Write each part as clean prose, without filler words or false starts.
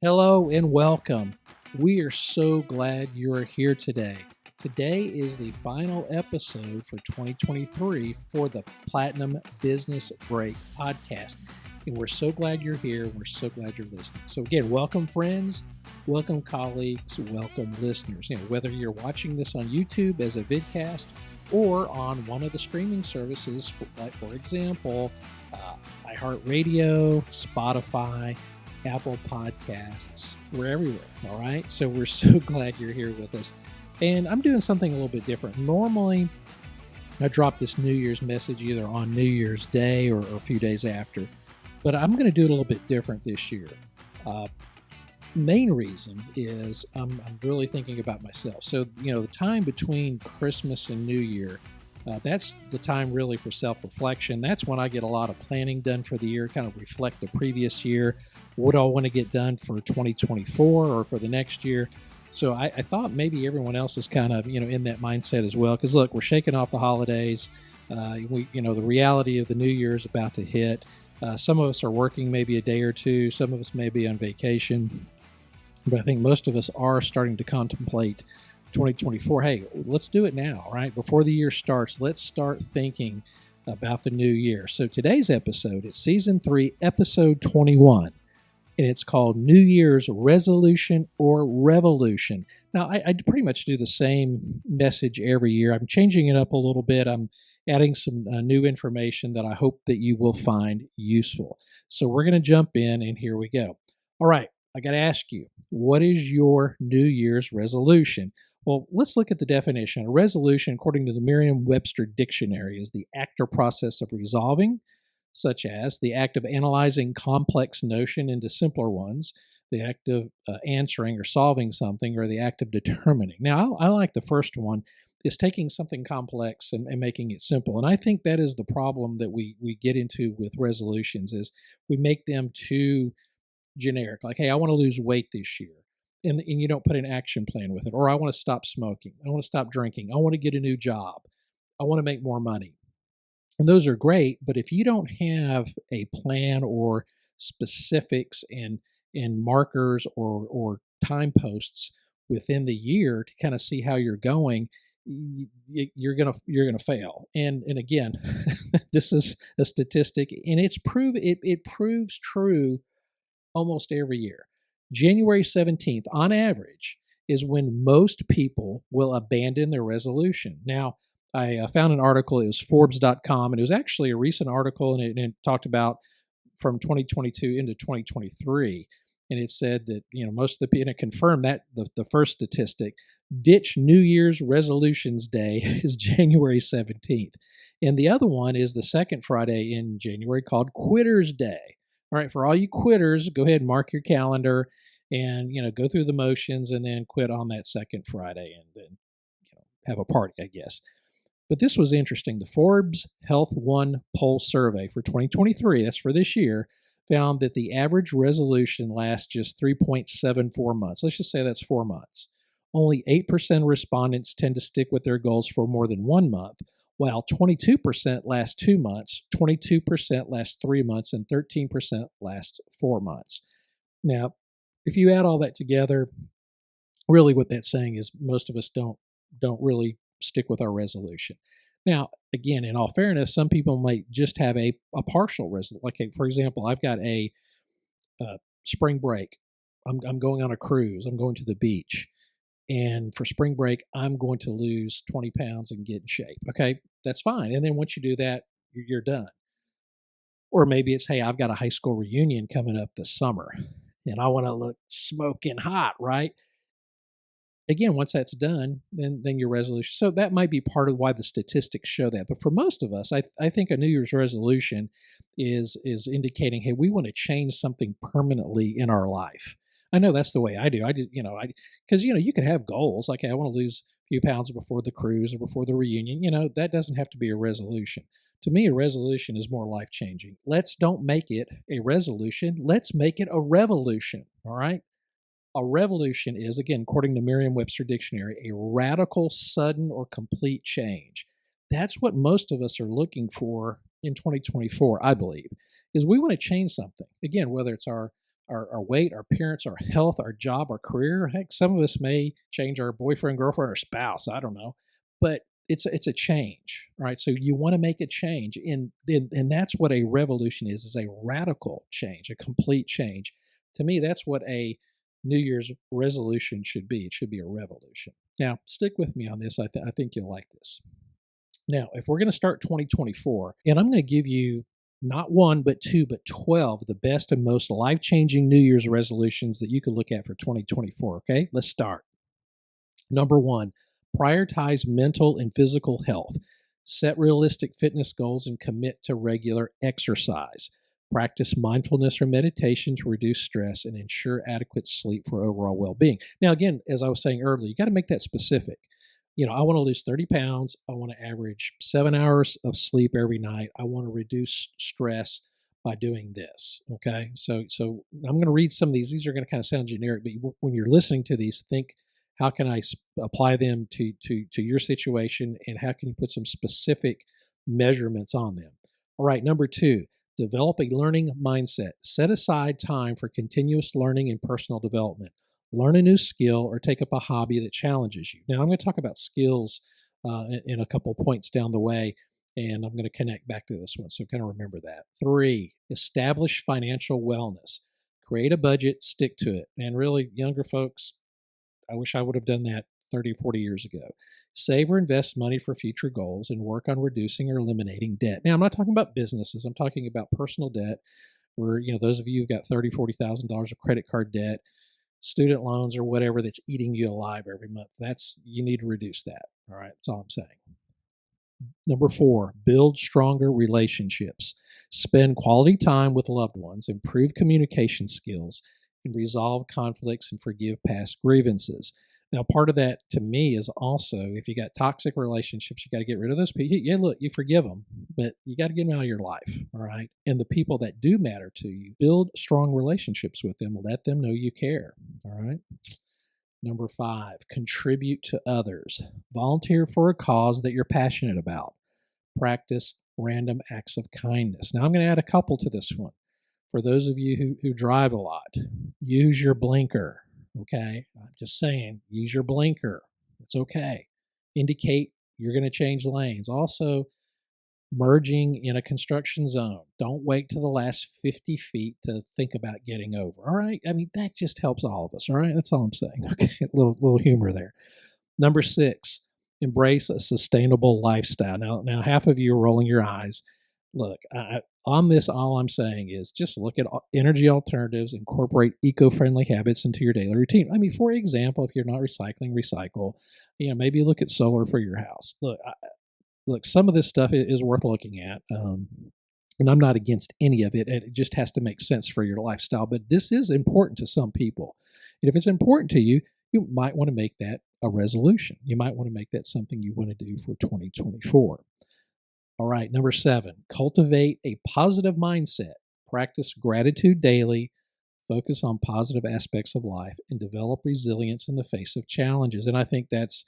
Hello and welcome. We are so glad you are here today. Today is the final episode for 2023 for the Platinum Business Break Podcast. And we're so glad you're here. We're so glad you're listening. So again, welcome friends, welcome colleagues, welcome listeners. Whether you're watching this on YouTube as a vidcast or on one of the streaming services, for example, iHeartRadio, Spotify, Apple Podcasts, we're everywhere, all right? So we're so glad you're here with us. And I'm doing something a little bit different. Normally, I drop this New Year's message either on New Year's Day or a few days after, but I'm going to do it a little bit different this year. Main reason is I'm really thinking about myself. So, the time between Christmas and New Year, that's the time really for self-reflection. That's when I get a lot of planning done for the year, kind of reflect the previous year. What do I want to get done for 2024 or for the next year? So I thought maybe everyone else is kind of, in that mindset as well. Because look, we're shaking off the holidays. The reality of the new year is about to hit. Some of us are working maybe a day or two. Some of us may be on vacation. But I think most of us are starting to contemplate 2024. Hey, let's do it now, right? Before the year starts, let's start thinking about the new year. So today's episode is Season 3, Episode 21, and it's called New Year's Resolution or Revolution. Now, I pretty much do the same message every year. I'm changing it up a little bit. I'm adding some new information that I hope that you will find useful. So we're going to jump in, and here we go. All right, I got to ask you, what is your New Year's resolution? Well, let's look at the definition. A resolution, according to the Merriam-Webster Dictionary, is the act or process of resolving, such as the act of analyzing complex notion into simpler ones, the act of answering or solving something, or the act of determining. Now, I like the first one, is taking something complex and making it simple. And I think that is the problem that we get into with resolutions, is we make them too generic. Like, hey, I want to lose weight this year. And you don't put an action plan with it. Or I want to stop smoking. I want to stop drinking. I want to get a new job. I want to make more money. And those are great, but if you don't have a plan or specifics and markers or time posts within the year to kind of see how you're going, you're gonna fail. And again, this is a statistic, and it proves true almost every year. January 17th, on average, is when most people will abandon their resolution. Now, I found an article, it was Forbes.com, and it was actually a recent article, and it talked about from 2022 into 2023. And it said that, most of the people, and it confirmed that the first statistic, ditch New Year's resolutions day is January 17th. And the other one is the second Friday in January called Quitter's Day. All right, for all you quitters, go ahead and mark your calendar and, go through the motions and then quit on that second Friday and then, have a party, I guess. But this was interesting. The Forbes Health One poll survey for 2023, that's for this year, found that the average resolution lasts just 3.74 months. Let's just say that's 4 months. Only 8% of respondents tend to stick with their goals for more than 1 month, while 22% last 2 months, 22% last 3 months, and 13% last 4 months. Now, if you add all that together, really what that's saying is most of us don't really stick with our resolution. Now, again, in all fairness, some people might just have a partial resolution. Like, for example, I've got a spring break. I'm going on a cruise. I'm going to the beach. And for spring break, I'm going to lose 20 pounds and get in shape. Okay, that's fine. And then once you do that, you're done. Or maybe it's, hey, I've got a high school reunion coming up this summer, and I want to look smoking hot, right? Again, once that's done, then your resolution. So that might be part of why the statistics show that. But for most of us, I think a New Year's resolution is indicating, hey, we want to change something permanently in our life. I know that's the way I do. Because you could have goals like, hey, I want to lose a few pounds before the cruise or before the reunion. That doesn't have to be a resolution. To me, a resolution is more life-changing. Let's don't make it a resolution. Let's make it a revolution. All right. A revolution is, again, according to Merriam-Webster Dictionary, a radical, sudden, or complete change. That's what most of us are looking for in 2024, I believe, is we want to change something. Again, whether it's our our weight, our appearance, our health, our job, our career. Heck, some of us may change our boyfriend, girlfriend, or spouse. I don't know, but it's a change, right? So you want to make a change, and that's what a revolution is a radical change, a complete change. To me, that's what a New Year's resolution should be. It should be a revolution. Now, stick with me on this. I think you'll like this. Now, if we're going to start 2024, and I'm going to give you not one, but two, but 12 of the best and most life-changing New Year's resolutions that you can look at for 2024, okay? Let's start. Number one, prioritize mental and physical health. Set realistic fitness goals and commit to regular exercise. Practice mindfulness or meditation to reduce stress and ensure adequate sleep for overall well-being. Now, again, as I was saying earlier, you got to make that specific. I want to lose 30 pounds. I want to average 7 hours of sleep every night. I want to reduce stress by doing this. Okay. So I'm going to read some of these. These are going to kind of sound generic, but when you're listening to these, think, how can I apply them to your situation, and how can you put some specific measurements on them? All right. Number two, develop a learning mindset. Set aside time for continuous learning and personal development. Learn a new skill or take up a hobby that challenges you. Now, I'm going to talk about skills in a couple points down the way, and I'm going to connect back to this one, so kind of remember that. 3, establish financial wellness. Create a budget, stick to it. And really, younger folks, I wish I would have done that 30 or 40 years ago. Save or invest money for future goals and work on reducing or eliminating debt. Now, I'm not talking about businesses. I'm talking about personal debt, where, those of you who've got $30,000, $40,000 of credit card debt, student loans, or whatever that's eating you alive every month. You need to reduce that. All right. That's all I'm saying. Number 4, build stronger relationships. Spend quality time with loved ones, improve communication skills, and resolve conflicts and forgive past grievances. Now, part of that to me is also, if you got toxic relationships, you got to get rid of those people. Yeah, look, you forgive them, but you got to get them out of your life, all right? And the people that do matter to you, build strong relationships with them. Let them know you care, all right? Number 5, contribute to others. Volunteer for a cause that you're passionate about. Practice random acts of kindness. Now, I'm going to add a couple to this one. For those of you who drive a lot, use your blinker. Okay, I'm just saying, use your blinker. It's okay. Indicate you're going to change lanes. Also, merging in a construction zone. Don't wait to the last 50 feet to think about getting over. All right. I mean, that just helps all of us. All right. That's all I'm saying. Okay. Little humor there. Number 6, embrace a sustainable lifestyle. Now, half of you are rolling your eyes. Look, on this, all I'm saying is just look at energy alternatives, incorporate eco-friendly habits into your daily routine. I mean, for example, if you're not recycling, recycle. Maybe look at solar for your house. Look, some of this stuff is worth looking at, and I'm not against any of it. It just has to make sense for your lifestyle. But this is important to some people, and if it's important to you, you might want to make that a resolution. You might want to make that something you want to do for 2024. All right, number 7, cultivate a positive mindset. Practice gratitude daily, focus on positive aspects of life, and develop resilience in the face of challenges. And I think that's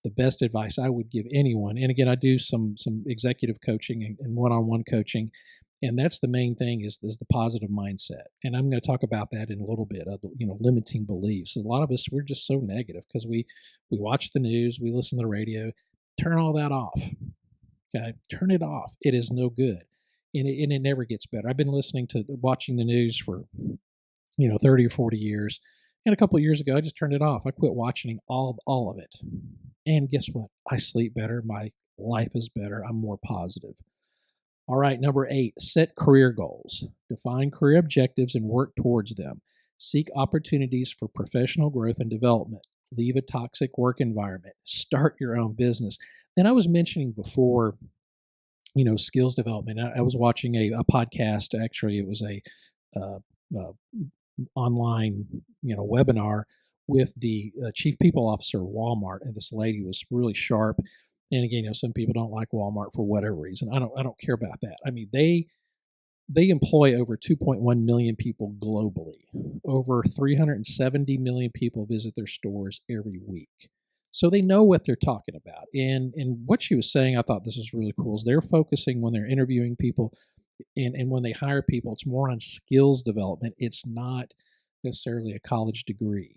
the best advice I would give anyone. And again, I do some executive coaching and one-on-one coaching, and that's the main thing is the positive mindset. And I'm going to talk about that in a little bit, limiting beliefs. A lot of us, we're just so negative because we watch the news, we listen to the radio. Turn all that off. Okay, turn it off. It is no good, and it never gets better. I've been watching the news for 30 or 40 years, and a couple of years ago, I just turned it off. I quit watching all of it, and guess what? I sleep better. My life is better. I'm more positive. All right, number 8, set career goals. Define career objectives and work towards them. Seek opportunities for professional growth and development. Leave a toxic work environment. Start your own business. And I was mentioning before, skills development. I was watching a podcast. Actually, it was a online, webinar with the chief people officer of Walmart, and this lady was really sharp. And again, some people don't like Walmart for whatever reason. I don't care about that. I mean, they employ over 2.1 million people globally. Over 370 million people visit their stores every week. So they know what they're talking about. And what she was saying, I thought this was really cool, is they're focusing when they're interviewing people, And when they hire people, it's more on skills development. It's not necessarily a college degree.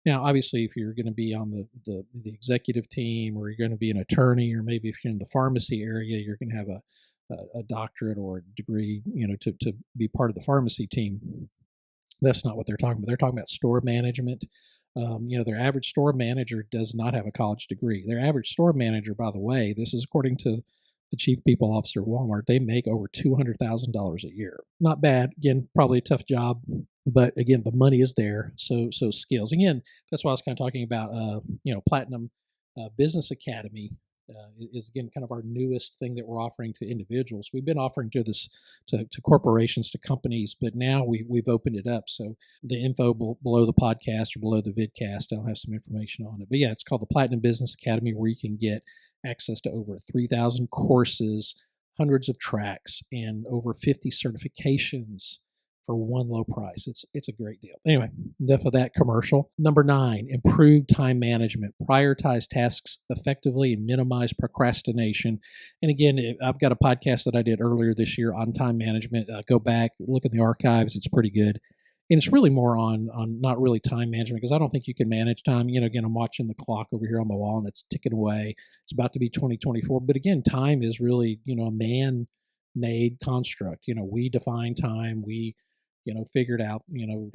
Now, obviously, if you're going to be on the executive team, or you're going to be an attorney, or maybe if you're in the pharmacy area, you're going to have a doctorate or a degree, to be part of the pharmacy team. That's not what they're talking about. They're talking about store management. Their average store manager does not have a college degree. Their average store manager, by the way, this is according to the chief people officer at Walmart, they make over $200,000 a year. Not bad. Again, probably a tough job, but again, the money is there. So skills. Again, that's why I was kind of talking about, Platinum Business Academy. Is again kind of our newest thing that we're offering to individuals. We've been offering to corporations, to companies, but now we've opened it up. So the info below the podcast or below the vidcast, I'll have some information on it. But yeah, it's called the Platinum Business Academy, where you can get access to over 3,000 courses, hundreds of tracks, and over 50 certifications for one low price. It's a great deal. Anyway, enough of that commercial. Number 9, improve time management. Prioritize tasks effectively and minimize procrastination. And again, I've got a podcast that I did earlier this year on time management. Go back, look at the archives. It's pretty good. And it's really more on not really time management, because I don't think you can manage time. Again, I'm watching the clock over here on the wall and it's ticking away. It's about to be 2024. But again, time is really, a man-made construct. We define time. We figured out,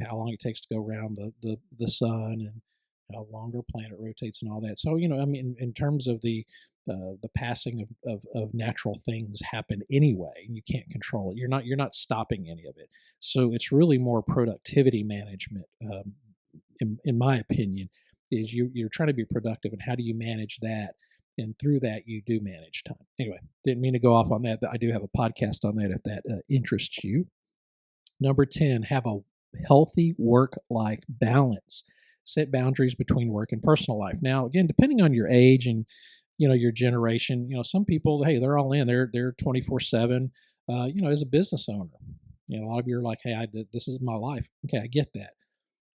how long it takes to go around the sun, and how long our planet rotates and all that. So, in terms of the passing of natural things happen anyway, and you can't control it. You're not stopping any of it. So it's really more productivity management, in my opinion, is you're trying to be productive, and how do you manage that? And through that, you do manage time. Anyway, didn't mean to go off on that, but I do have a podcast on that if that interests you. Number 10, have a healthy work-life balance. Set boundaries between work and personal life. Now, again, depending on your age and your generation, some people, hey, they're all in. They're 24/7. As a business owner, a lot of you are like, hey, this is my life. Okay, I get that.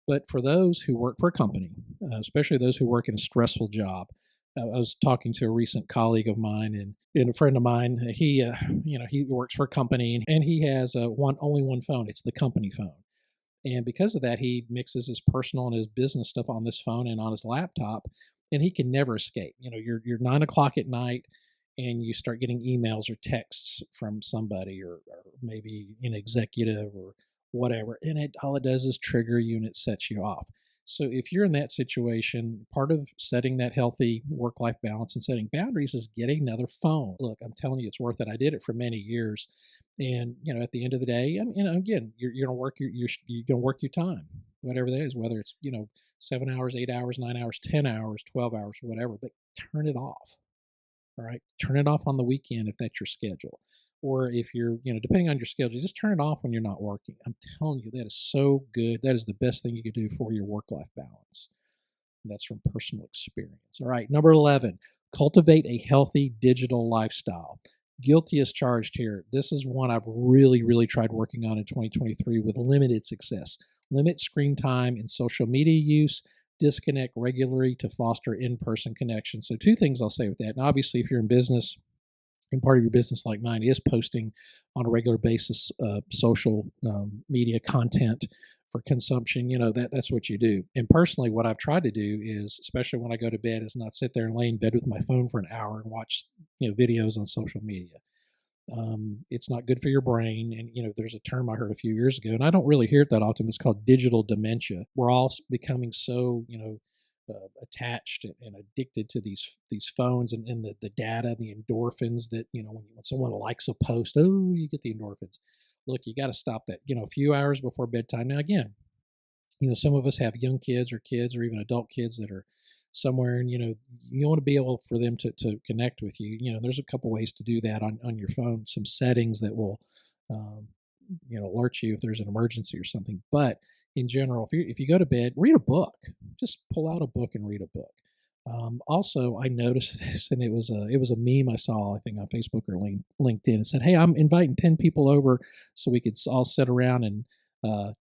But for those who work for a company, especially those who work in a stressful job, I was talking to a recent colleague of mine and a friend of mine. He works for a company, and he has only one phone. It's the company phone. And because of that, he mixes his personal and his business stuff on this phone and on his laptop, and he can never escape. You're 9 o'clock at night, and you start getting emails or texts from somebody, or maybe an executive or whatever, and all it does is trigger you, and it sets you off. So if you're in that situation, part of setting that healthy work-life balance and setting boundaries is getting another phone. Look, I'm telling you, it's worth it. I did it for many years, and at the end of the day, again, you're going to work you're going to work your time, whatever that is, whether it's 7 hours, 8 hours, 9 hours, 10 hours, 12 hours, whatever. But turn it off. All right, turn it off on the weekend if that's your schedule. Or if you're, depending on your schedule, just turn it off when you're not working. I'm telling you, that is so good. That is the best thing you could do for your work-life balance. And that's from personal experience. All right, number 11, cultivate a healthy digital lifestyle. Guilty as charged here. This is one I've really, really tried working on in 2023 with limited success. Limit screen time and social media use. Disconnect regularly to foster in-person connection. So 2 things I'll say with that. And obviously, if you're in business, and part of your business, like mine, is posting on a regular basis social media content for consumption, that's what you do. And personally, what I've tried to do is, especially when I go to bed, is not sit there and lay in bed with my phone for an hour and watch videos on social media. It's not good for your brain. And, there's a term I heard a few years ago, and I don't really hear it that often. It's called digital dementia. We're all becoming so, attached and addicted to these phones and the data, the endorphins that, when someone likes a post, oh, you get the endorphins. Look, you got to stop that, a few hours before bedtime. Now, again, some of us have young kids or even adult kids that are somewhere, and, you want to be able for them to connect with you. There's a couple ways to do that on your phone, some settings that will, alert you if there's an emergency or something. But in general, if you go to bed, read a book. Just pull out a book and read a book. Also, I noticed this, and it was a meme I saw, I think, on Facebook or LinkedIn. It said, "Hey, I'm inviting 10 people over so we could all sit around and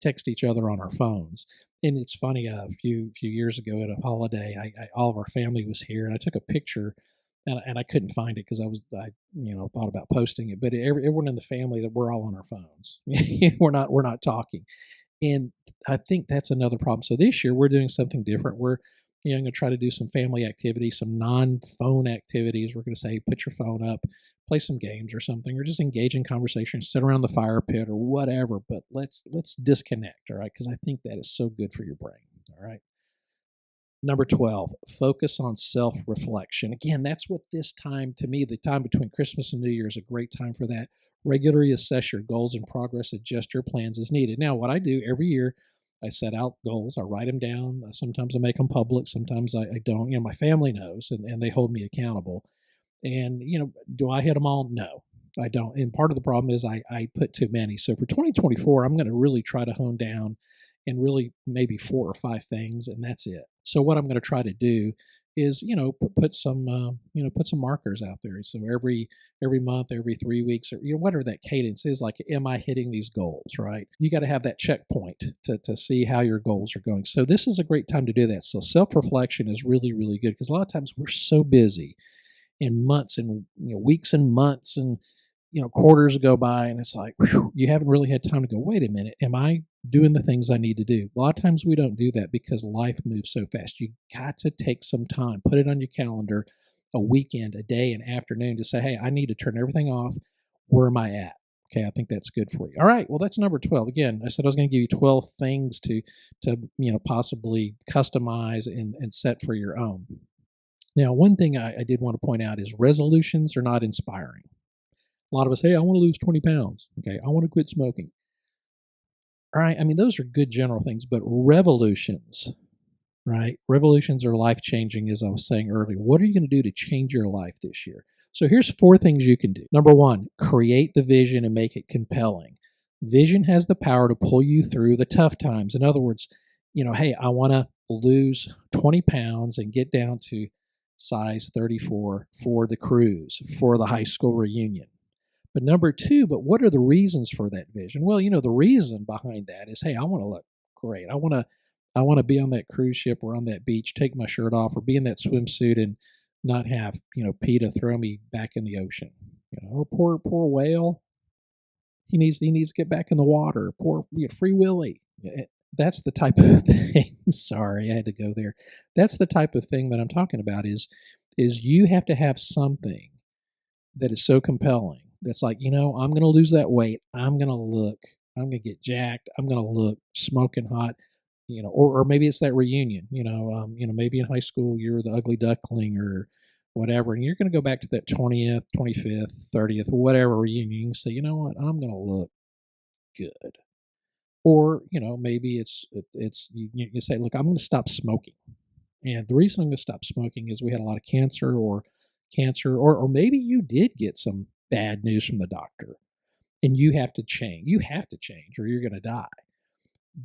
text each other on our phones." And it's funny. A few years ago at a holiday, all of our family was here, and I took a picture and I couldn't find it because I thought about posting it, but everyone in the family that we're all on our phones. We're not talking, and I think that's another problem. So this year we're doing something different. We're going to try to do some family activities, some non-phone activities. We're going to say, put your phone up, play some games or something, or just engage in conversation, sit around the fire pit or whatever. But let's disconnect, all right? Because I think that is so good for your brain, all right? Number 12, focus on self-reflection. Again, that's what this time, to me, the time between Christmas and New Year is a great time for that. Regularly assess your goals and progress, adjust your plans as needed. Now, what I do every year, I set out goals, I write them down. Sometimes I make them public, sometimes I don't. My family knows, and they hold me accountable. And, do I hit them all? No, I don't. And part of the problem is I put too many. So for 2024, I'm going to really try to hone down and really maybe 4 or 5 things, and that's it. So what I'm going to try to do is, put some, put some markers out there. So every month, every 3 weeks, or whatever that cadence is, like, am I hitting these goals? Right? You got to have that checkpoint to see how your goals are going. So this is a great time to do that. So self-reflection is really, really good because a lot of times we're so busy, in months and weeks and months and quarters go by, and it's like, whew, you haven't really had time to go, wait a minute, am I doing the things I need to do? A lot of times we don't do that because life moves so fast. You got to take some time, put it on your calendar, a weekend, a day, an afternoon, to say, hey, I need to turn everything off. Where am I at? Okay, I think that's good for you. All right, well, that's number 12. Again, I said I was going to give you 12 things to possibly customize and set for your own. Now, one thing I did want to point out is resolutions are not inspiring. A lot of us, hey, I want to lose 20 pounds. Okay, I want to quit smoking. All right, I mean, those are good general things, but revolutions, right? Revolutions are life-changing, as I was saying earlier. What are you going to do to change your life this year? So here's 4 things you can do. Number 1, create the vision and make it compelling. Vision has the power to pull you through the tough times. In other words, hey, I want to lose 20 pounds and get down to size 34 for the cruise, for the high school reunion. But number 2, but what are the reasons for that vision? Well, the reason behind that is, hey, I want to look great. I want to be on that cruise ship or on that beach, take my shirt off, or be in that swimsuit and not have, PETA throw me back in the ocean. Poor whale. He needs to get back in the water. Poor Free Willy. That's the type of thing. Sorry, I had to go there. That's the type of thing that I'm talking about is you have to have something that is so compelling. That's like, I'm going to lose that weight. I'm going to get jacked. I'm going to look smoking hot, or maybe it's that reunion, maybe in high school, you're the ugly duckling or whatever. And you're going to go back to that 20th, 25th, 30th, whatever reunion. You can say, you know what, I'm going to look good. Or, maybe it's you say, look, I'm going to stop smoking. And the reason I'm going to stop smoking is we had a lot of cancer, or maybe you did get some bad news from the doctor and you have to change. You have to change or you're going to die.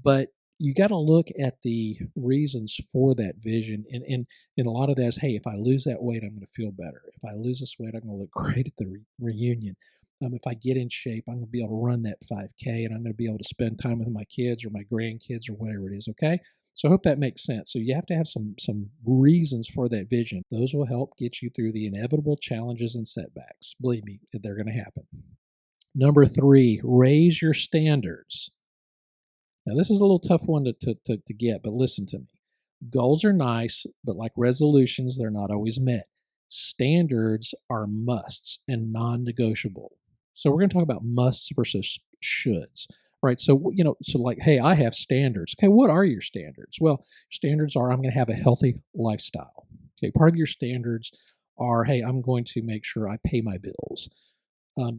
But you got to look at the reasons for that vision. And a lot of that is, hey, if I lose that weight, I'm going to feel better. If I lose this weight, I'm going to look great at the reunion. If I get in shape, I'm going to be able to run that 5K, and I'm going to be able to spend time with my kids or my grandkids or whatever it is, okay? So I hope that makes sense. So you have to have some reasons for that vision. Those will help get you through the inevitable challenges and setbacks. Believe me, they're going to happen. Number 3, raise your standards. Now, this is a little tough one to get, but listen to me. Goals are nice, but like resolutions, they're not always met. Standards are musts and non-negotiable. So we're going to talk about musts versus shoulds, right? So, so like, hey, I have standards. Okay, what are your standards? Well, standards are, I'm going to have a healthy lifestyle. Okay, part of your standards are, hey, I'm going to make sure I pay my bills.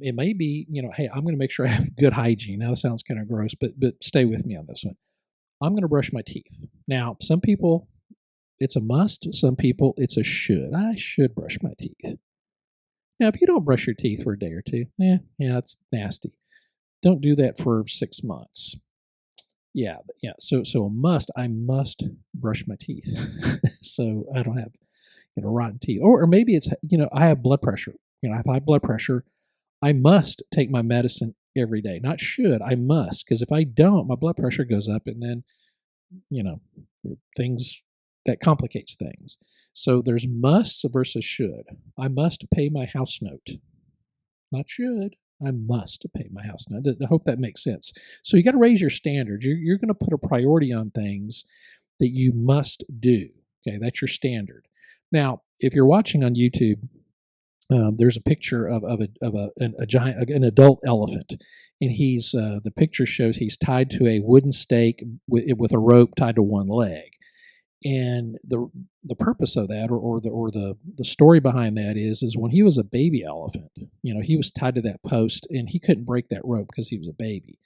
It may be, hey, I'm going to make sure I have good hygiene. Now, that sounds kind of gross, but stay with me on this one. I'm going to brush my teeth. Now, some people, it's a must. Some people, it's a should. I should brush my teeth. Now, if you don't brush your teeth for a day or two, it's nasty. Don't do that for 6 months. Yeah. So a must. I must brush my teeth, so I don't have rotten teeth. Or maybe it's I have blood pressure. I have high blood pressure. I must take my medicine every day. Not should. I must, because if I don't, my blood pressure goes up, and then things that complicates things. So there's musts versus should. I must pay my house note. Not should. I must pay my house note. I hope that makes sense. So you got to raise your standards. You're going to put a priority on things that you must do. Okay, that's your standard. Now, if you're watching on YouTube, there's a picture of a giant, an adult elephant, and he's the picture shows he's tied to a wooden stake with a rope tied to one leg. And the purpose of that, or the story behind that is when he was a baby elephant, he was tied to that post and he couldn't break that rope because he was a baby.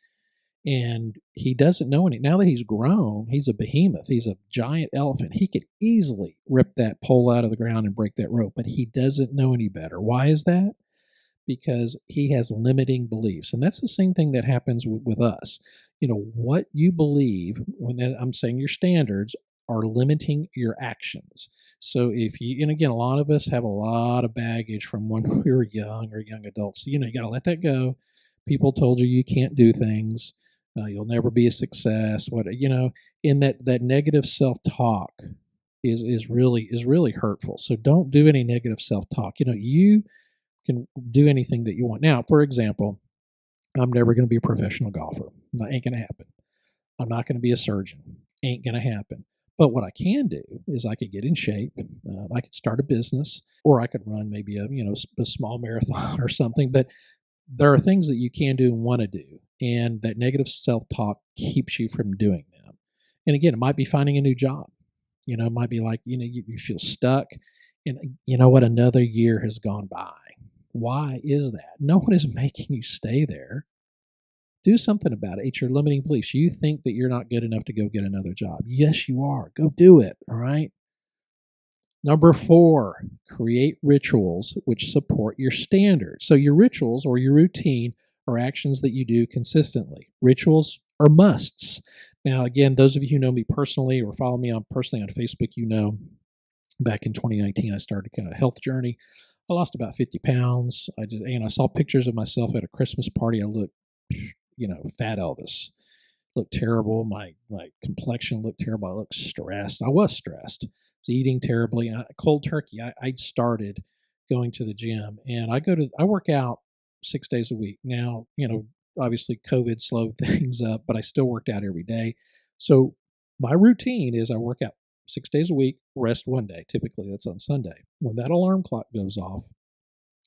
And he doesn't know any. Now that he's grown, he's a behemoth. He's a giant elephant. He could easily rip that pole out of the ground and break that rope, but he doesn't know any better. Why is that? Because he has limiting beliefs. And that's the same thing that happens with us. What you believe, when I'm saying your standards, are limiting your actions. So if you, and again, a lot of us have a lot of baggage from when we were young or young adults. So, you got to let that go. People told you can't do things. You'll never be a success. In that negative self-talk is really hurtful. So don't do any negative self-talk. You can do anything that you want. Now, for example, I'm never going to be a professional golfer. That ain't going to happen. I'm not going to be a surgeon. Ain't going to happen. But what I can do is I could get in shape. I could start a business, or I could run maybe a small marathon or something. But there are things that you can do and want to do, and that negative self-talk keeps you from doing them. And again, it might be finding a new job. It might be like, you feel stuck, and you know what? Another year has gone by. Why is that? No one is making you stay there. Do something about it. It's your limiting beliefs. You think that you're not good enough to go get another job. Yes, you are. Go do it. All right. Number 4, create rituals which support your standards. So your rituals or your routine are actions that you do consistently. Rituals are musts. Now, again, those of you who know me personally or follow me personally on Facebook, back in 2019, I started kind of a health journey. I lost about 50 pounds. I saw pictures of myself at a Christmas party. I looked, fat Elvis. Looked terrible. My complexion looked terrible. I looked stressed. I was stressed. I was eating terribly. Cold turkey. I started going to the gym, and I work out 6 days a week. Now, obviously COVID slowed things up, but I still worked out every day. So my routine is I work out 6 days a week, rest one day. Typically that's on Sunday. When that alarm clock goes off,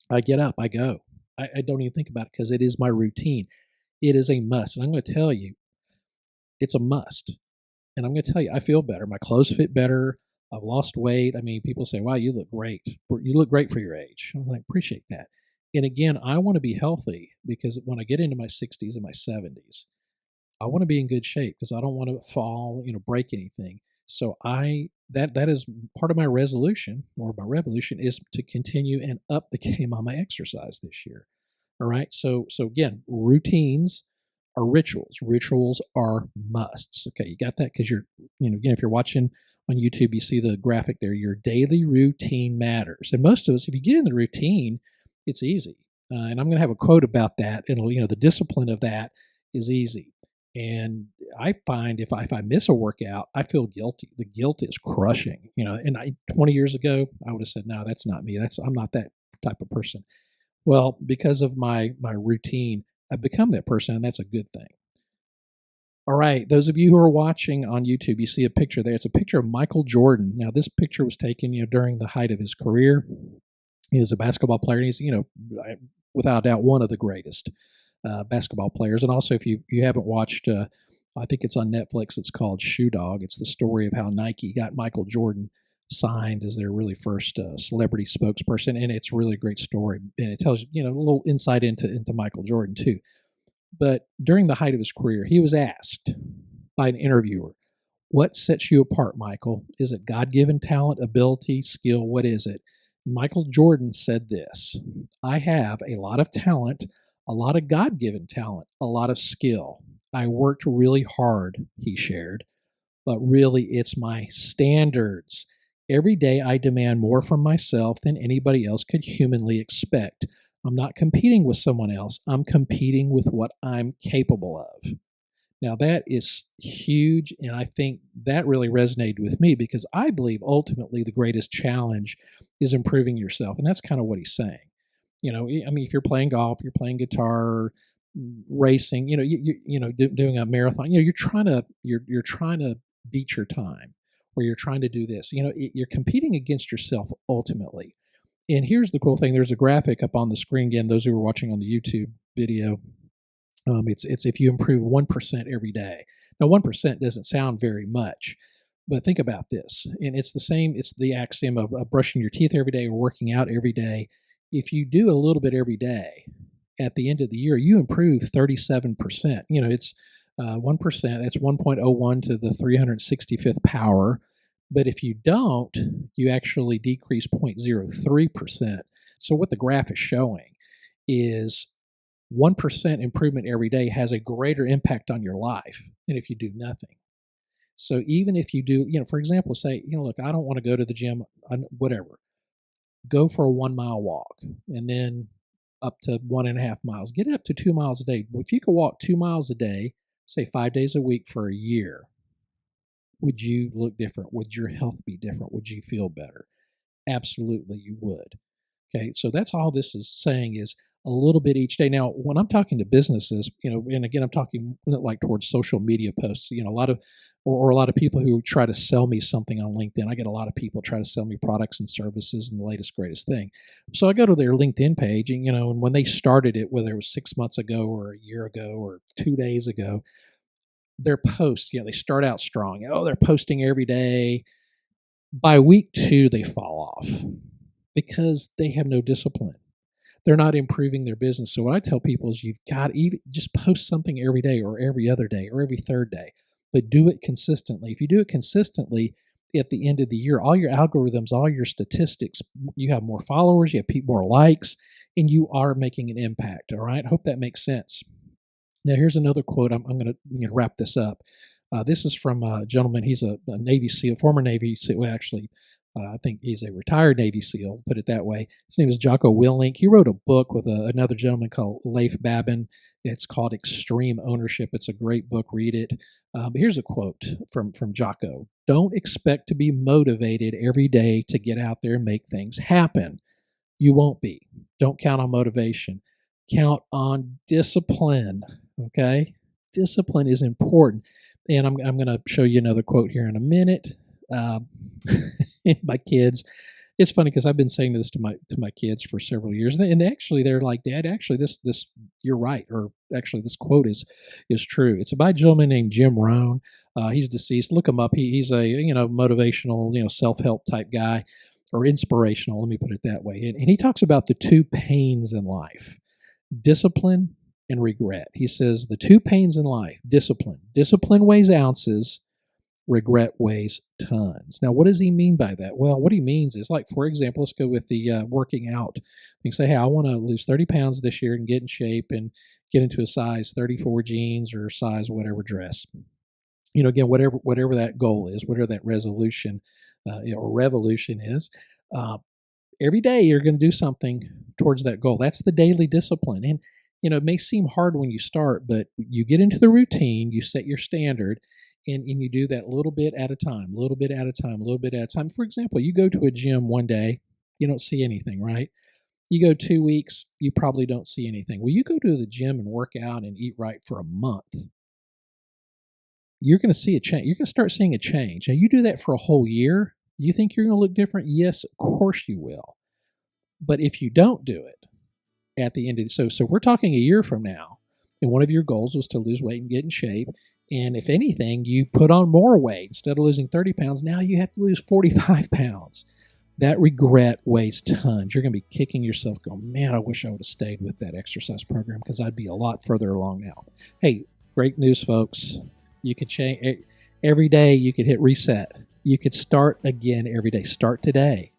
I get up, I go. I don't even think about it because it is my routine. It is a must. And I'm going to tell you, it's a must. And I'm going to tell you, I feel better. My clothes fit better. I've lost weight. I mean, people say, wow, you look great. You look great for your age. I'm like, appreciate that. And again, I want to be healthy because when I get into my 60s and my 70s, I want to be in good shape because I don't want to fall, break anything. So that is part of my resolution, or my revolution, is to continue and up the game on my exercise this year. All right. So again, routines are rituals. Rituals are musts. Okay, you got that? Because again, if you're watching on YouTube, you see the graphic there. Your daily routine matters, and most of us, if you get in the routine, it's easy. And I'm going to have a quote about that. And the discipline of that is easy. And I find if I miss a workout, I feel guilty. The guilt is crushing. And 20 years ago, I would have said, no, that's not me. I'm not that type of person. Well, because of my routine, I've become that person, and that's a good thing. All right, those of you who are watching on YouTube, you see a picture there. It's a picture of Michael Jordan. Now, this picture was taken, during the height of his career. He was a basketball player, and he's, without doubt, one of the greatest basketball players. And also, if you haven't watched, I think it's on Netflix, it's called Shoe Dog. It's the story of how Nike got Michael Jordan signed as their really first celebrity spokesperson, and it's a really great story, and it tells a little insight into Michael Jordan too. But during the height of his career, he was asked by an interviewer, "What sets you apart, Michael? Is it God-given talent, ability, skill? What is it?" Michael Jordan said this: "I have a lot of talent, a lot of God-given talent, a lot of skill. I worked really hard," he shared, "but really it's my standards. Every day I demand more from myself than anybody else could humanly expect. I'm not competing with someone else. I'm competing with what I'm capable of." Now, that is huge, and I think that really resonated with me because I believe ultimately the greatest challenge is improving yourself, and that's kind of what he's saying. I mean, if you're playing golf, you're playing guitar, racing, doing a marathon, you're trying to beat your time, or you're trying to do this. You're competing against yourself ultimately. And here's the cool thing: there's a graphic up on the screen again. Those who are watching on the YouTube video. It's if you improve 1% every day. Now, 1% doesn't sound very much, but think about this. And it's the same, it's the axiom of brushing your teeth every day or working out every day. If you do a little bit every day, at the end of the year, you improve 37%. It's 1%, that's 1.01 to the 365th power. But if you don't, you actually decrease 0.03%. So what the graph is showing is 1% improvement every day has a greater impact on your life than if you do nothing. So even if you do, for example, say, look, I don't want to go to the gym, whatever. Go for a 1 mile walk and then up to 1.5 miles. Get it up to 2 miles a day. If you could walk 2 miles a day, say 5 days a week for a year, would you look different? Would your health be different? Would you feel better? Absolutely, you would. Okay, so that's all this is saying is a little bit each day. Now, when I'm talking to businesses, and again, I'm talking like towards social media posts, a lot of, or a lot of people who try to sell me something on LinkedIn. I get a lot of people try to sell me products and services and the latest, greatest thing. So I go to their LinkedIn page and, and when they started it, whether it was 6 months ago or a year ago or 2 days ago, their posts, they start out strong. Oh, they're posting every day. By week 2, they fall off because they have no discipline. They're not improving their business. So what I tell people is you've got to even just post something every day or every other day or every third day, but do it consistently. If you do it consistently, at the end of the year, all your algorithms, all your statistics, you have more followers, you have more likes, and you are making an impact. All right. Hope that makes sense. Now, here's another quote. I'm going to wrap this up. This is from a gentleman. He's a Navy SEAL, former Navy SEAL. Well, actually, I think he's a retired Navy SEAL, put it that way. His name is Jocko Willink. He wrote a book with another gentleman called Leif Babin. It's called Extreme Ownership. It's a great book. Read it. But here's a quote from Jocko. Don't expect to be motivated every day to get out there and make things happen. You won't be. Don't count on motivation. Count on discipline, okay? Discipline is important. And I'm going to show you another quote here in a minute. My kids, it's funny because I've been saying this to my kids for several years, and they're like, Dad, actually this you're right, or actually this quote is true. It's by a gentleman named Jim Rohn. He's deceased. Look him up. He's a motivational self-help type guy, or inspirational. Let me put it that way. And he talks about the 2 pains in life: discipline and regret. He says the 2 pains in life: discipline weighs ounces. Regret weighs tons. Now, what does he mean by that? Well, what he means is, like, for example, let's go with the working out. You say, hey, I want to lose 30 pounds this year and get in shape and get into a size 34 jeans or size whatever dress. Again, whatever that goal is, whatever that resolution or revolution is, every day you're going to do something towards that goal. That's the daily discipline. And, it may seem hard when you start, but you get into the routine, you set your standard, and you do that little bit at a time, little bit at a time, little bit at a time. For example, you go to a gym one day, you don't see anything, right? You go 2 weeks, you probably don't see anything. Well, you go to the gym and work out and eat right for a month, you're going to see a change. You're going to start seeing a change. Now, you do that for a whole year. You think you're going to look different? Yes, of course you will. But if you don't do it at the end of so we're talking a year from now, and one of your goals was to lose weight and get in shape. And if anything, you put on more weight. Instead of losing 30 pounds, now you have to lose 45 pounds. That regret weighs tons. You're going to be kicking yourself going, man, I wish I would have stayed with that exercise program because I'd be a lot further along now. Hey, great news, folks. You could change every day. You could hit reset. You could start again every day. Start today.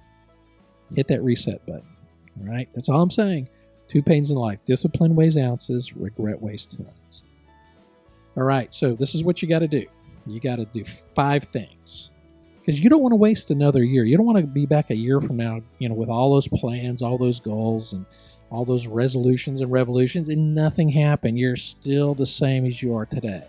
Hit that reset button. All right? That's all I'm saying. 2 pains in life. Discipline weighs ounces. Regret weighs tons. All right, so this is what you got to do. You got to do 5 things because you don't want to waste another year. You don't want to be back a year from now, with all those plans, all those goals, and all those resolutions and revolutions, and nothing happened. You're still the same as you are today.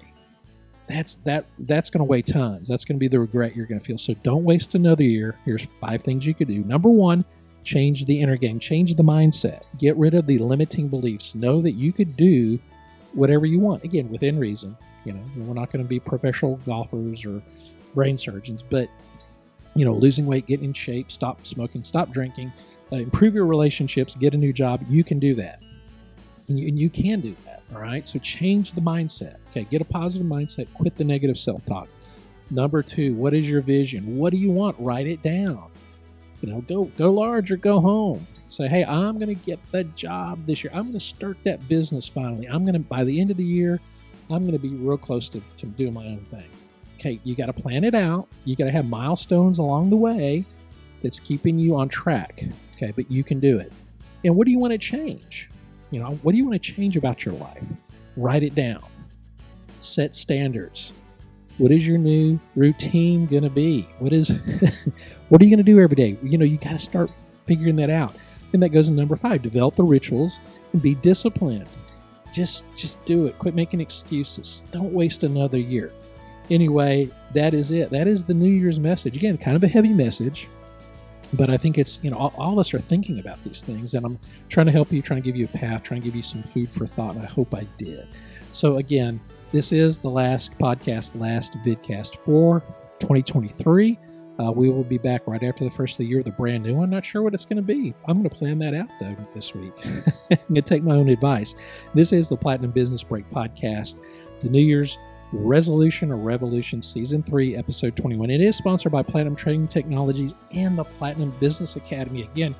that's going to weigh tons. That's going to be the regret you're going to feel. So don't waste another year. Here's 5 things you could do. Number 1, change the inner game. Change the mindset. Get rid of the limiting beliefs. Know that you could do whatever you want. Again, within reason. We're not going to be professional golfers or brain surgeons, but losing weight, getting in shape, stop smoking, stop drinking, improve your relationships, get a new job. You can do that. And you can do that, all right? So change the mindset. Okay, get a positive mindset. Quit the negative self-talk. Number 2, what is your vision? What do you want? Write it down. Go large or go home. Say, hey, I'm going to get the job this year. I'm going to start that business finally. By the end of the year, I'm going to be real close to doing my own thing. Okay, you got to plan it out. You got to have milestones along the way that's keeping you on track. Okay, but you can do it. And what do you want to change? What do you want to change about your life? Write it down. Set standards. What is your new routine going to be? What are you going to do every day? You got to start figuring that out. And that goes in number 5, develop the rituals and be disciplined. Just do it. Quit making excuses. Don't waste another year. Anyway, that is it. That is the New Year's message. Again, kind of a heavy message, but I think it's, all of us are thinking about these things, and I'm trying to help you, trying to give you a path, trying to give you some food for thought, and I hope I did. So again, this is the last podcast, last vidcast for 2023. We will be back right after the first of the year with a brand new one. Not sure what it's going to be. I'm going to plan that out, though, this week. I'm going to take my own advice. This is the Platinum Business Break Podcast, the New Year's Resolution or Revolution Season 3, Episode 21. It is sponsored by Platinum Trading Technologies and the Platinum Business Academy. Again,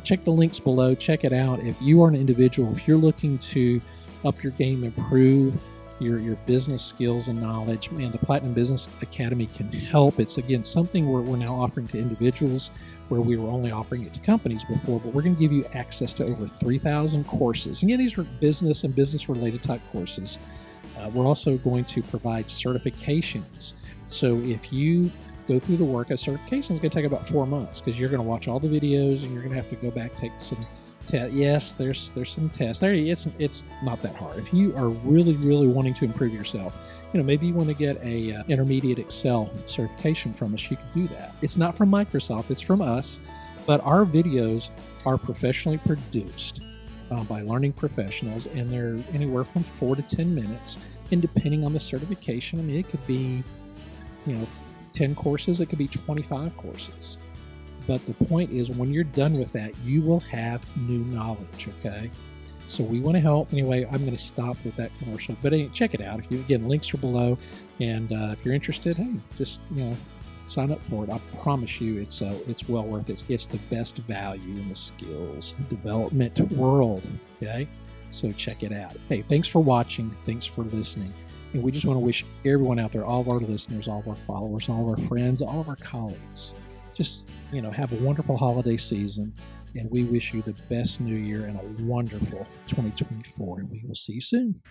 check the links below. Check it out. If you are an individual, if you're looking to up your game, improve your business skills and knowledge, man, the Platinum Business Academy can help. It's, again, something we're now offering to individuals where we were only offering it to companies before, but we're going to give you access to over 3,000 courses. Again, these are business and business-related type courses. We're also going to provide certifications. So if you go through the work, a certification is going to take about 4 months because you're going to watch all the videos and you're going to have to go back, take some tests. Yes, there's some tests. It's not that hard. If you are really, really wanting to improve yourself, maybe you want to get a intermediate Excel certification from us, you can do that. It's not from Microsoft, it's from us, but our videos are professionally produced by learning professionals, and they're anywhere from 4 to 10 minutes. And depending on the certification, it could be, 10 courses, it could be 25 courses. But the point is, when you're done with that, you will have new knowledge, okay? So we want to help. Anyway, I'm going to stop with that commercial. But check it out. Links are below. And if you're interested, hey, just, sign up for it. I promise you it's well worth it. It's the best value in the skills development world, okay? So check it out. Hey, thanks for watching. Thanks for listening. And we just want to wish everyone out there, all of our listeners, all of our followers, all of our friends, all of our colleagues, just, have a wonderful holiday season. And we wish you the best new year and a wonderful 2024. And we will see you soon.